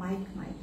Mic mike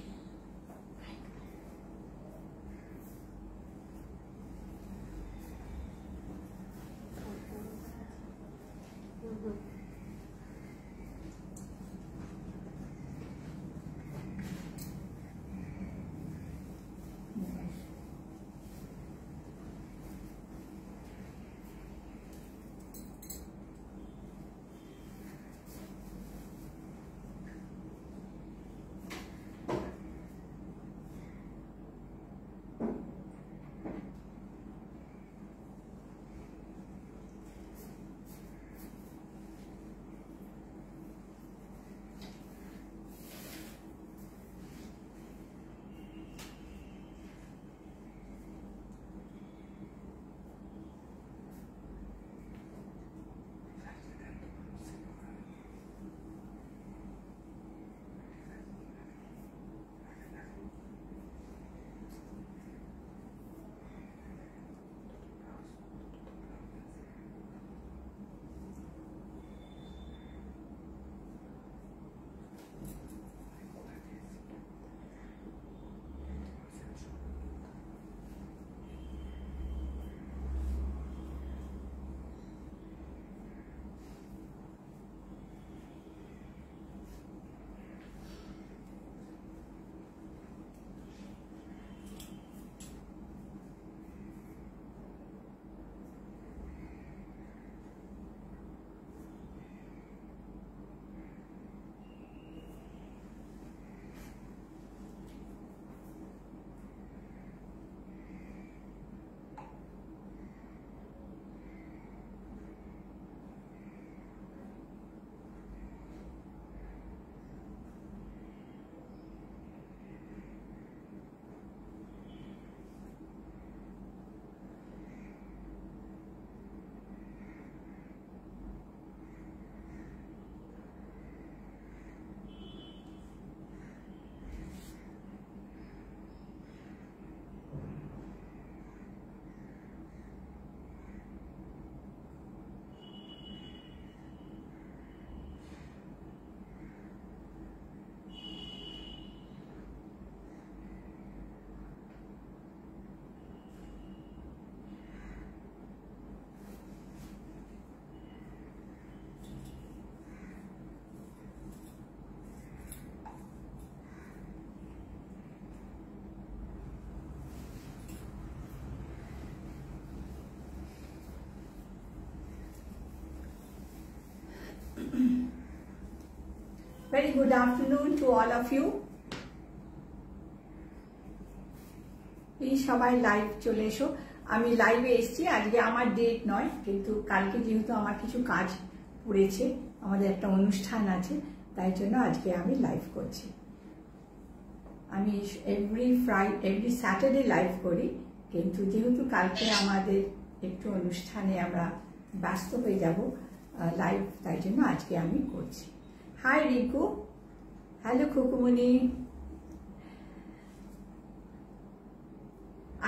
Very good afternoon to all of you. Please সবাই live চলে এসো। আমি লাইভে এসেছি, আজকে আমার ডেট নয়, কিন্তু কালকে যেহেতু আমার কিছু কাজ পড়েছে, আমাদের একটা অনুষ্ঠান আছে, তাই জন্য আজকে আমি লাইভ করছি। আমি এভরি স্যাটারডে লাইভ করি, কিন্তু যেহেতু কালকে আমাদের একটু অনুষ্ঠানে আমরা ব্যস্ত হয়ে যাব লাইভ, তাই জন্য আজকে আমি করছি। High Riku, hello Khukumoni.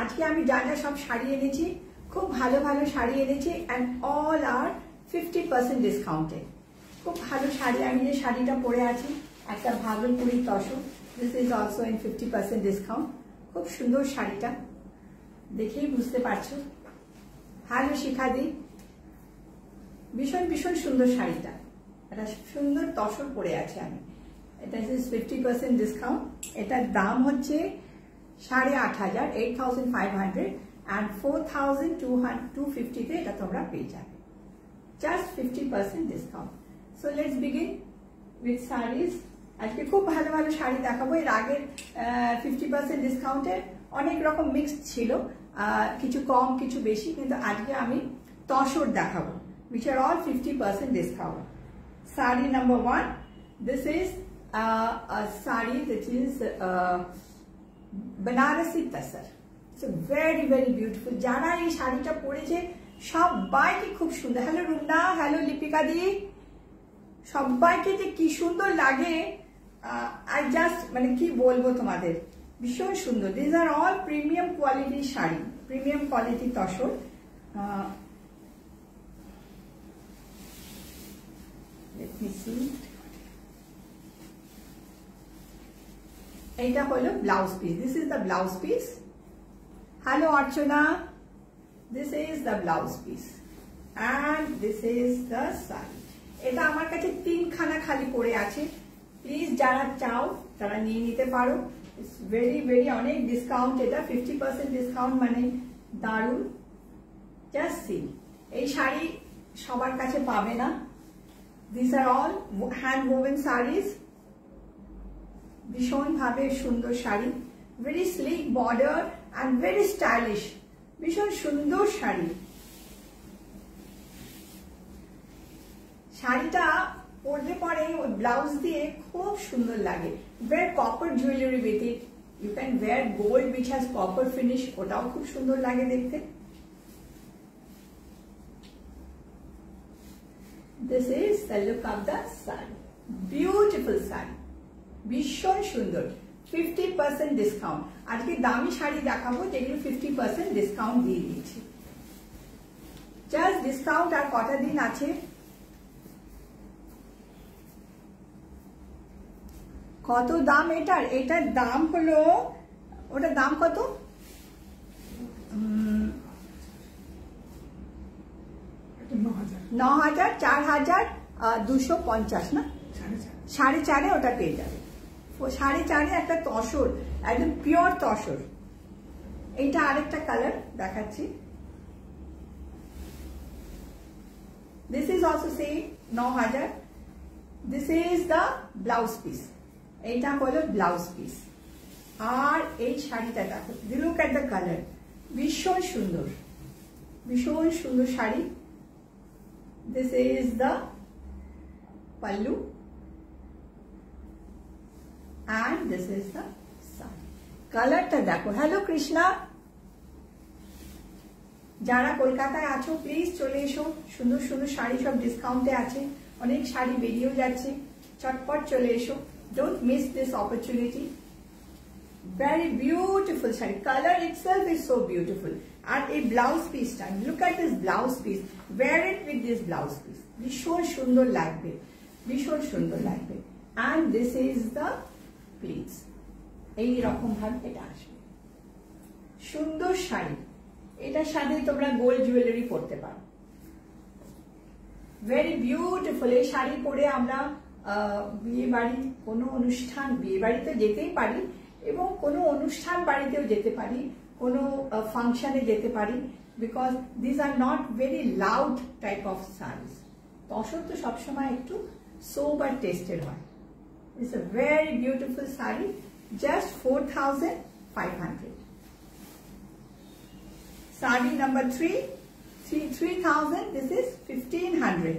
আজকে আমি যা যা সব শাড়ি এনেছি, খুব ভালো ভালো শাড়ি এনেছি, অ্যান্ড অল আর 50% ডিসকাউন্টেড। খুব ভালো শাড়ি। আমি যে শাড়িটা পরে আছি একটা Bhagalpuri tussar, this is also in 50% discount. খুব সুন্দর শাড়িটা, দেখেই বুঝতে পারছো। হ্যালো শিখাদি, ভীষণ ভীষণ সুন্দর শাড়িটা, একটা সুন্দর তসর পরে আছে আমি। এটা 50% ডিসকাউন্ট। এটার দাম হচ্ছে 8,500, 8,500, and 4,250 এটা তোমরা পেয়ে যাবে, just 50% discount. So let's begin with saris. আজকে খুব ভালো ভালো শাড়ি দেখাবো। এর আগের 50% ডিসকাউন্টের অনেক রকম মিক্স ছিল, কিছু কম কিছু বেশি, কিন্তু আজকে আমি তসর দেখাবো, which are all 50% discount. Sari number 1. This is a sari that is Banarasi Tasar. It's a very very beautiful. যারা এই শাড়িটা পরেছে সবাইকে খুব সুন্দর। হ্যালো রুমনা, হ্যালো লিপিকা দি, সবাইকে যে কি সুন্দর লাগে, আই জাস্ট মানে কি বলবো তোমাদের, ভীষণ সুন্দর। This are all premium quality sari, premium quality tussar. Let me see. এইটা হলো blouse piece. This is the blouse piece. Hello Archana, this is the blouse piece and this is the sari. এটা আমার কাছে 3খানা খালি পড়ে আছে, প্লিজ যারা চাও তারা নিয়ে নিতে পারো। ইটস ভেরি ভেরি অনেক ডিসকাউন্ট, এটা 50% ডিসকাউন্ট, মানে দারুণ। জাস্ট সি, এই শাড়ি সবার কাছে পাবে না। This are all hand woven saris, ভীষণ ভাবে সুন্দর sari, very sleek border and very stylish, ভীষণ সুন্দর শাড়ি। শাড়িটা পরলে পরে ওই ব্লাউজ দিয়ে খুব সুন্দর লাগে। Wear copper jewellery with it, you can wear gold which has copper finish, ওটাও খুব সুন্দর লাগে দেখতে। This is the look of the saree. Beautiful saree, ভীষণ সুন্দর। 50% ডিসকাউন্ট। আজকে দামি শাড়ি দেখাবো যেগুলো 50% ডিসকাউন্ট দিয়ে দিচ্ছি। জাস্ট ডিসকাউন্ট আর কটা দিন আছে। কত দাম এটার? এটার দাম হলো, ওটার দাম কত? 9,000, 4,250 না, 4,500 ওটা পেয়ে যাবে। 4,500 একটা তসর, একদম পিওর তসর। এইটা আরেকটা কালার দেখাচ্ছি। This is also same 9,000। This is the blouse piece, এইটা হলো ব্লাউজ পিস। আর এই শাড়িটা দেখো, লুক এট দ্য কালার, ভীষণ সুন্দর, ভীষণ সুন্দর sari. This is the pallu and this is the sari. কালারটা দেখো। হ্যালো কৃষ্ণা, যারা কলকাতায় আছো প্লিজ চলে এসো, সুন্দর সুন্দর শাড়ি সব ডিসকাউন্টে আছে, অনেক শাড়ি বেরিয়েও যাচ্ছে, চটপট চলে এসো। Don't miss this opportunity. Very beautiful sari, colour itself is so beautiful. আর এই ব্লাউজ পিসটা, look at this blouse piece, wear it with this blouse piece, ভীষণ সুন্দর লাগবে, ভীষণ সুন্দর লাগবে। And this is the please, এইরকম ভাবে এটা আসবে, সুন্দর শাড়ি। এটার সাথে তোমরা গোল্ড জুয়েলারি পরতে পারো, ভেরি বিউটিফুল। এই শাড়ি পরে আমরা বিয়ে বাড়ি, কোনো অনুষ্ঠান, বিয়ে বাড়িতে যেতেই পারি এবং কোনো অনুষ্ঠান বাড়িতেও যেতে পারি, কোনো ফাংশনে যেতে পারি, because this are not very loud type of saris. Tussar তো সবসময় একটু সোবার টেস্টেড হয়। It's a very beautiful sari, just 4,500। Sari number 3,000, this is 1,500।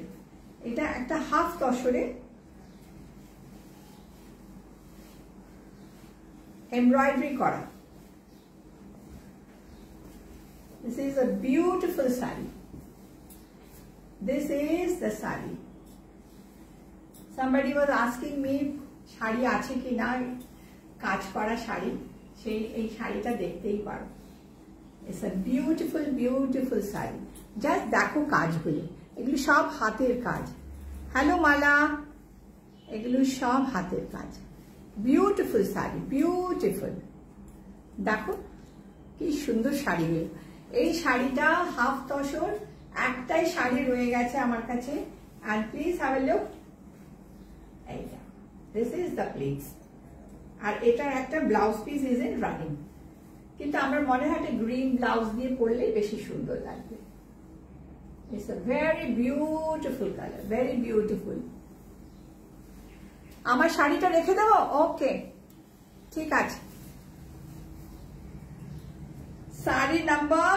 এটা একটা হাফ তসরে এমব্রয়ডারি করা। This is a beautiful saree. This is the saree. Somebody was asking me, sari আছে কি না, কাজ করা শাড়ি, সেই এই শাড়িটা দেখতেই পারো। It's a beautiful beautiful saree. Just দেখো কাজগুলো, এগুলো সব হাতের কাজ। হ্যালো মালা, এগুলো সব হাতের কাজ। Beautiful sari, beautiful. দেখো কি সুন্দর শাড়িগুলো। এই শাড়িটা হাফ তসর, একটাই শাড়ি রয়ে গেছে আমার কাছে। and please have a look, এইটা, this is the প্লিজ। আর এটার একটা blouse piece is in running, কিন্তু আমার মনে হয় গ্রিন ব্লাউজ দিয়ে পরলে বেশি সুন্দর লাগবে। It's a very beautiful color, very beautiful. আমার শাড়িটা রেখে দেবো? ওকে, ঠিক আছে। শাড়ি নাম্বার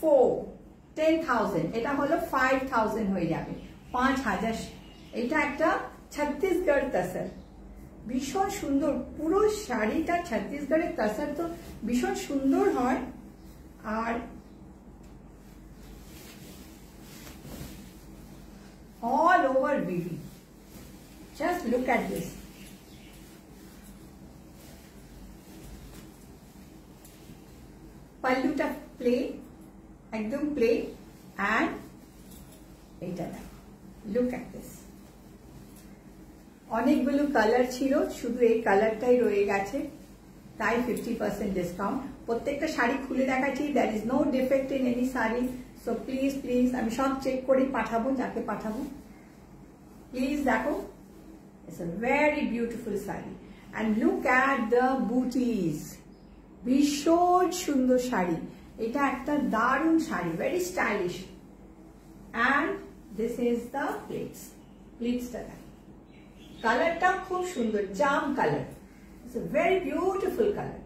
4, 10,000। এটা হলো 5,000 হয়ে যাবে, 5,000। এটা একটা ছত্তিশগড় তসর, ভীষণ সুন্দর। পুরো শাড়িটা ছত্তিশগড়ের তসর তো ভীষণ সুন্দর হয়। আর all over weaving. Just look at this. পাল্লুটা প্লেন, একদম প্লেন। and এইটা না, look at this. অনেকগুলো কালার ছিল, শুধু এই কালারটাই রয়ে গেছে। তাই 50% ডিসকাউন্ট। প্রত্যেকটা শাড়ি খুলে দেখাচ্ছি, there is no defect in any sari. So please please আমি সব চেক করে পাঠাবো, যাকে পাঠাবো প্লিজ দেখো। It's a very beautiful sari and look at the বুটিজ। ভীষণ সুন্দর শাড়ি, এটা একটা দারুণ sari, very stylish. And this is the pleats. প্লিটসটা দেখ, কালারটা খুব সুন্দর, জাম colour. It's a very beautiful colour.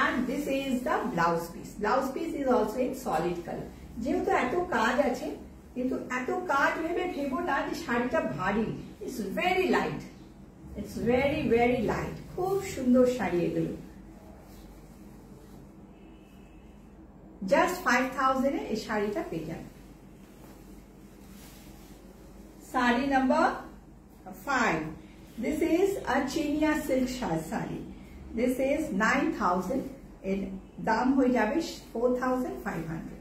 And this is the blouse piece. Blouse piece is also in solid color. যেহেতু এত কাজ আছে, কিন্তু এত কাজ ভেবো না যে শাড়িটা ভারী। It's very light. It's very very light. খুব সুন্দর শাড়ি এগুলো। Just 5,000 এ এই শাড়িটা পেয়ে যাবে। Sari number 5. This is a chinia silk saree. This is 9,000. এর দাম হয়ে যাবে 4,500.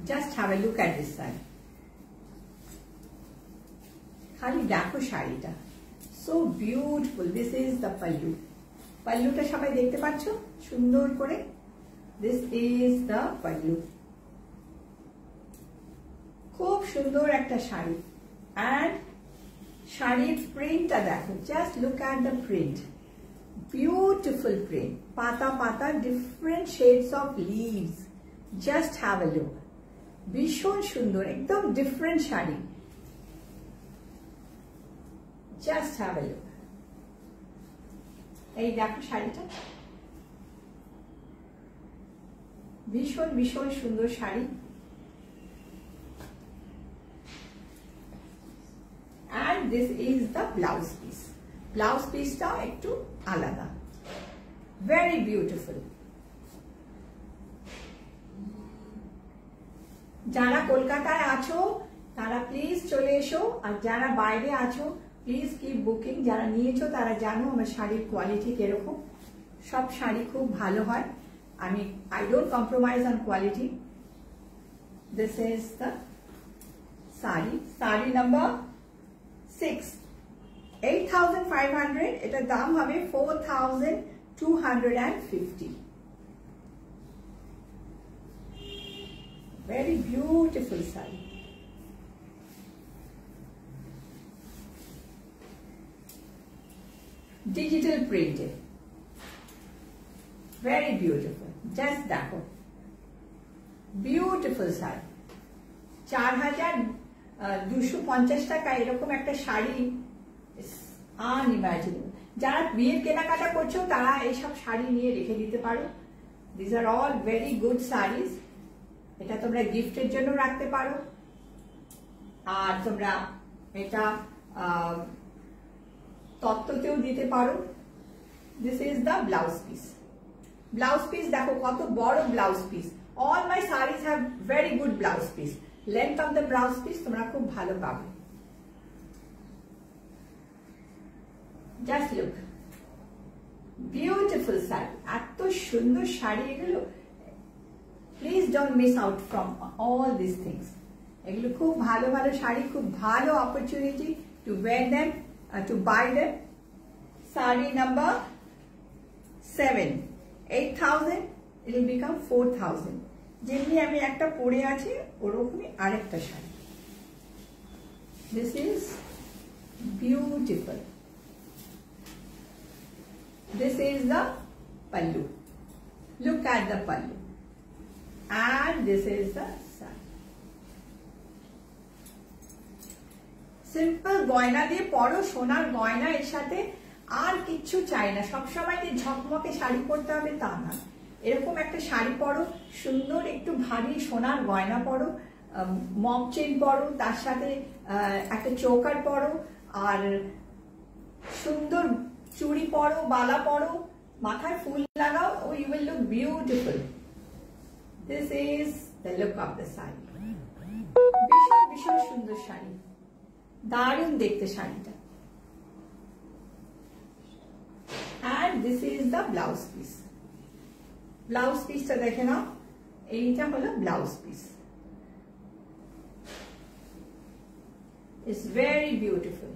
Just have a look at this saree. খালি দেখো শাড়িটা, so beautiful. This is the pallu. পাল্লুটা সবাই দেখতে পাচ্ছ সুন্দর করে? This is the pallu. খুব সুন্দর একটা শাড়ি। And শাড়ির প্রিন্টটা দেখো, just look at the print, beautiful print, পাতা পাতা different shades of leaves. Just have a look, ভীষণ সুন্দর, একদম different sari. Just have a look. এই দেখো শাড়িটা, ভীষণ ভীষণ সুন্দর sari. And this is the blouse piece. Blouse piece টাও একটু আলাদা, very beautiful. যারা কলকাতায় আছো তারা প্লিজ চলে এসো, আর যারা বাইরে আছো প্লিজ কিপ বুকিং। যারা নিয়েছো তারা জানো আমার শাড়ির কোয়ালিটি কিরকম। সব শাড়ি খুব ভালো হয়, আমি I don't compromise on quality. This is the saree. Saree number 6. 8,500. এটার দাম হবে 4,250. Very beautiful saree. Digital printed. Very beautiful. Just দেখো, beautiful saree. 4,250 টাকা এরকম একটা শাড়ি আনইমাজিনেবল। যারা বিয়ের কেনাকাটা করছো তারা এইসব শাড়ি নিয়ে রেখে দিতে পারো। This are all very good saris. এটা তোমরা গিফটের জন্য রাখতে পারো, আর তোমরা এটা তত্ত্বতেও দিতে পারো। This is the blouse piece. Blouse piece দেখো কত বড় blouse piece. All my saris have very good blouse piece. Length of the blouse piece তোমরা খুব ভালো পাবে। জাস্ট লুক, বিউটিফুল শাড়ি, এত সুন্দর শাড়ি এগুলো। Please don't miss out from all this things. এগুলো খুব ভালো ভালো শাড়ি, খুব ভালো opportunity to wear them, to buy them. Sari number 7. 8,000. It will become 4,000. যেমনি আমি একটা পরে আছি ওরকমই আরেকটা sari. This is beautiful. This is the pallu. Look at the pallu. And this is the saree. Simple গয়না দিয়ে পরো, সোনার গয়না এর সাথে, আর কিচ্ছু চাই না। সবসময় যে ঝকমকে শাড়ি পরতে হবে তা না, এরকম একটা শাড়ি পরো, সুন্দর একটু ভারী সোনার গয়না পরো, মক চেন পরো, তার সাথে একটা চৌকার পরো, আর সুন্দর চুড়ি পরো, বালা পরো, মাথায় ফুল লাগাও, you will look beautiful. This is the look of the saree. ভীষণ ভীষণ সুন্দর শাড়ি, দারুণ দেখতে শাড়িটা। And this is the blouse piece. Blouse পিসটা দেখে নাও, এইটা হলো blouse piece. It's very beautiful.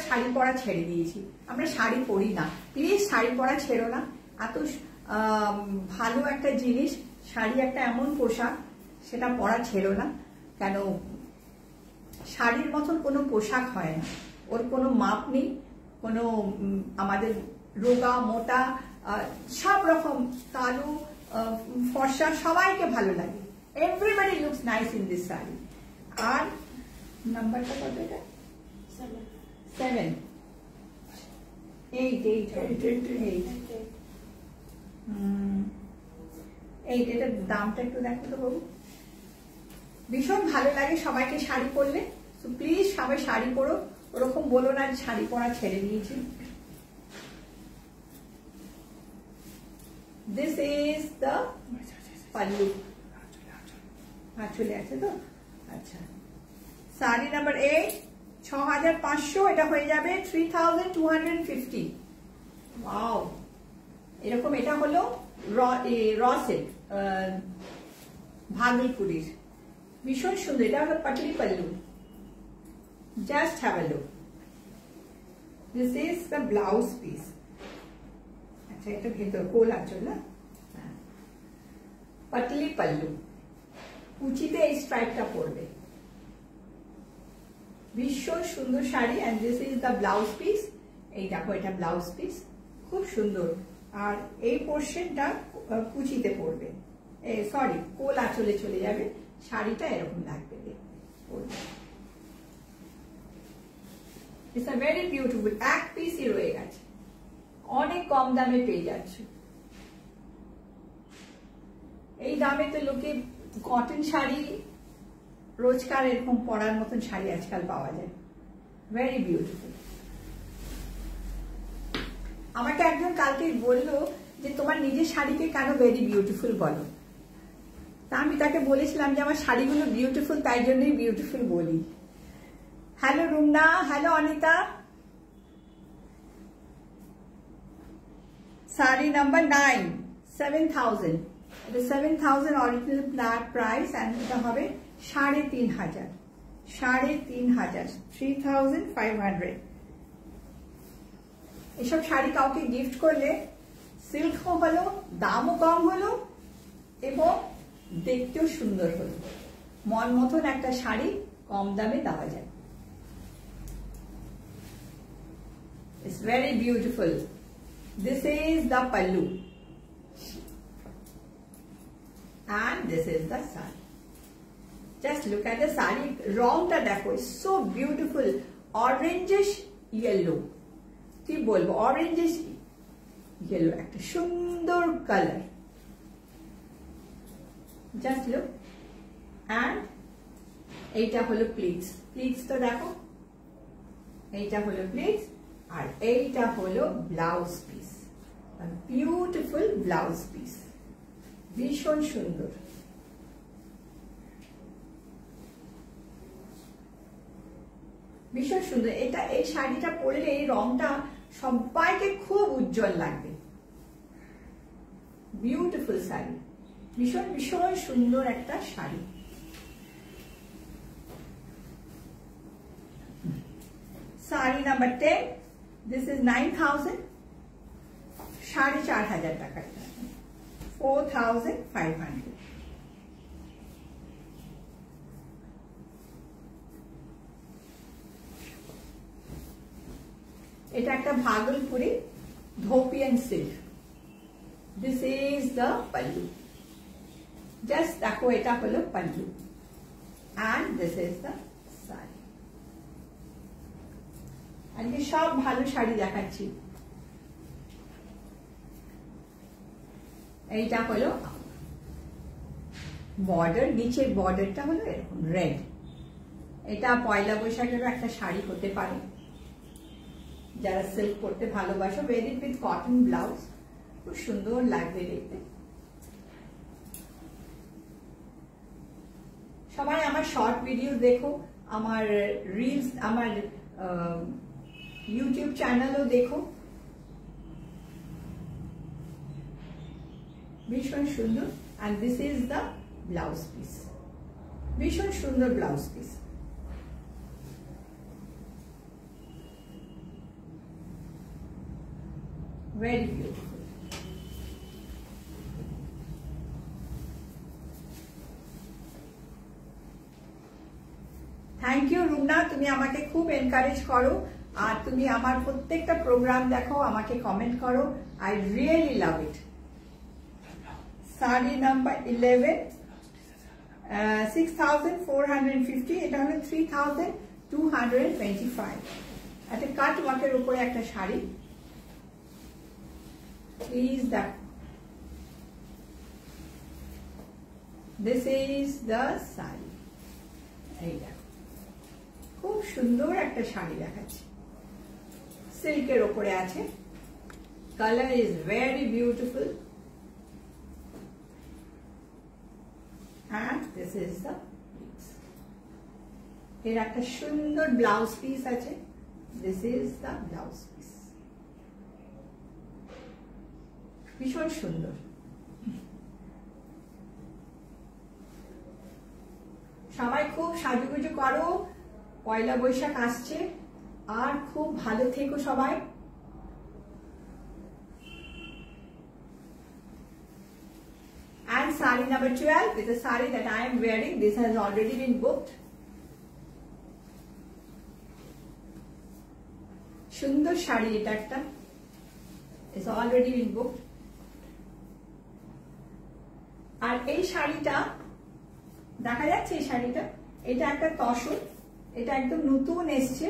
Sari পরা ছেড়ে দিয়েছি, আমরা শাড়ি পরি না। প্লিজ শাড়ি পরা ছেড়ো না, এত ভালো একটা জিনিস শাড়ি, একটা এমন পোশাক, সেটা পরা ছেড়ো না। কেন, শাড়ির মতন কোনো পোশাক হয় না, ওর কোনো মাপ নেই, কোনো আমাদের রোগা মোটা সব রকম, কালো ফর্সা সবাইকে ভালো লাগে। Everybody looks nice in this sari. আর নাম্বারটা কত? এটা 7 8 এটার দামটা একটু দেখো তো বাবু। ভীষণ ভালো লাগে সবাইকে শাড়ি পরলে, তো প্লিজ সবাই শাড়ি পরো, ওরকম বলো না শাড়ি পরা ছেড়ে দিয়েছি। This is the pallu. চলে আছে তো? আচ্ছা, শাড়ি নাম্বার 8 6500, এটা হয়ে যাবে 3250। ওয়াও, এরকম। এটা হলো র সেট, ভাগলপুরীর, ভীষণ সুন্দর। এটা হলো Patli pallu, just have a look. This is the blouse piece. আচ্ছা, এটা ভেতর কোল আঁচল না, পাটলি পাল্লু, কুচিতে এই স্ট্রাইপটা পড়বে, ভীষণ সুন্দর sari. And this is the blouse piece. এই দেখো, এটা ব্লাউজ পিস, খুব সুন্দর। আর এই পোর্শনটা কুচিতে পড়বে, সরি কোল আঁচলে চলে যাবে, শাড়িটা এরকম লাগবে দেখতে। It's a very beautiful. এক পিসই রয়ে গেছে, অনেক কম দামে পেয়ে যাচ্ছ। এই দামে তো লোকে কটন শাড়ি, রোজকার এরকম পরার মতন শাড়ি আজকাল পাওয়া যায়। Very beautiful. আমাকে একজন কালকে বললো যে তোমার নিজের শাড়িকে কেন ভেরি বিউটিফুল বলো। তা আমি তাকে বলেছিলাম যে আমার শাড়িগুলো বিউটিফুল, তাই জন্যই বিউটিফুল বলি। Hello Rumna, hello Anita. Sari number 9 7000, এটা 7000 অরিজিনাল প্রাইস, এন্ড এটা হবে 3500, 3500। এসব শাড়ি কাউকে গিফট করলে সিল্কও হলো, দামও কম হলো, এবং দেখতেও সুন্দর হলো। মন মতন একটা শাড়ি কম দামে দেওয়া যায়। It's very beautiful. This is the pallu and this is the sari. Just look at the sari. Rongta dekho, it's so beautiful. Orangish yellow. কি বলবো, orangish yellow, একটা সুন্দর কালার। Just look. And এইটা হলো প্লিটস। প্লিটস তো দেখো, এইটা হলো প্লিটস, আর এইটা হলো blouse piece. Beautiful blouse piece, ভীষণ সুন্দর। ভীষণ সুন্দর। এটা, এই শাড়িটা পরলে এই রংটা সবাইকে খুব উজ্জ্বল লাগবে। বিউটিফুল শাড়ি, ভীষণ ভীষণ সুন্দর একটা sari. Sari number 10, this is 9000, 4500 টাকা, 4500। এটা একটা ভাগলপুরি ধোপিয়ান silk. This is the pallu. Just দেখো, এটা হলো pallu, and this is the sari. আজকে সব ভালো শাড়ি দেখাচ্ছি। এইটা হলো বর্ডার, নিচের বর্ডারটা হলো এরকম রেড। এটা পয়লা বৈশাখেরও একটা শাড়ি হতে পারে, যারা সিল্ক পরতে ভালোবাসো। ওয়ের উইথ কটন ব্লাউজ, খুব সুন্দর লাগবে দেখতে। সবাই আমার শর্ট ভিডিও দেখো, আমার রিলস, আমার ইউটিউব চ্যানেলও দেখো। ভীষণ সুন্দর। and this is the blouse piece, ভীষণ সুন্দর blouse piece. very beautiful. Thank you Rumna, তুমি আমাকে খুব এনকারেজ করো আর তুমি আমার প্রত্যেকটা প্রোগ্রাম দেখো, আমাকে কমেন্ট করো। I really love it. Sari number 11, 6450, এটা হলো 3225। একটা কাট ওয়ার্কের উপরে একটা শাড়ি, প্লিজ দেখো। This is the sari. এই দেখো, খুব সুন্দর একটা শাড়ি দেখাচ্ছে, সিল্কের ওপরে আছে। Colour is very beautiful and this is the piece. এর একটা সুন্দর ব্লাউজ পিস আছে। This is the blouse piece. ভীষণ সুন্দর। সবাই খুব সাজুগুজু করো, পয়লা বৈশাখ আসছে, আর খুব ভালো থেকো সবাই। And saree number 12 is a saree that I am wearing. This has already been booked. সুন্দর শাড়ি, এটা একটা, it's already been booked. আর এই শাড়িটা দেখা যাচ্ছে, এই শাড়িটা, এটা একটা তসর, এটা একদম নতুন এসছে।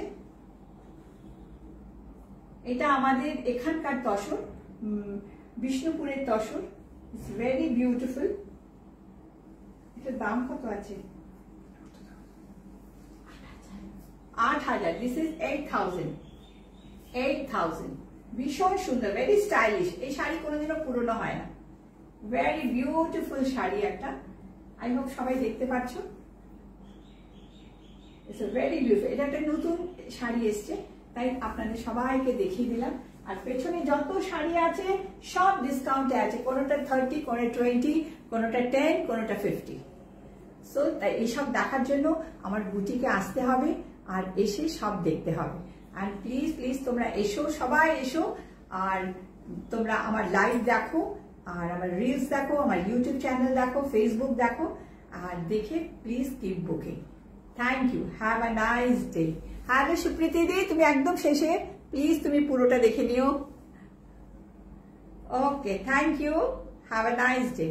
এটা আমাদের এখানকার তসর, বিষ্ণুপুরের তসর। It's very beautiful. এটার দাম কত আছে? 8,000. This is 8,000. 8,000. ভীষণ সুন্দর, ভেরি স্টাইলিশ। এই শাড়ি কোনোদিনও পুরনো হয় না। ভেরি বিউটিফুল শাড়ি একটা। আই হোপ সবাই দেখতে পাচ্ছ। It's a very beautiful. এটা একটা নতুন শাড়ি এসছে, তাই আপনাদের সবাইকে দেখিয়ে দিলাম। আর পেছনে যত শাড়ি আছে সব ডিসকাউন্টে আছে, কোনোটা 30, কোনোটা 20, কোনোটা 10, কোনোটা 50। সো তাই এইসব দেখার জন্য আমার বুটিকে আসতে হবে আর এসে সব দেখতে হবে। আর প্লিজ প্লিজ তোমরা এসো, সবাই এসো, আর তোমরা আমার লাইভ দেখো, আর আমার রিলস দেখো, আমার ইউটিউব চ্যানেল দেখো, ফেসবুক দেখো, আর দেখে please keep booking. Thank you, have a nice day. Hello Supriti দি, তুমি একদম শেষে প্লিজ তুমি পুরোটা দেখে নিও। Okay, thank you, have a nice day.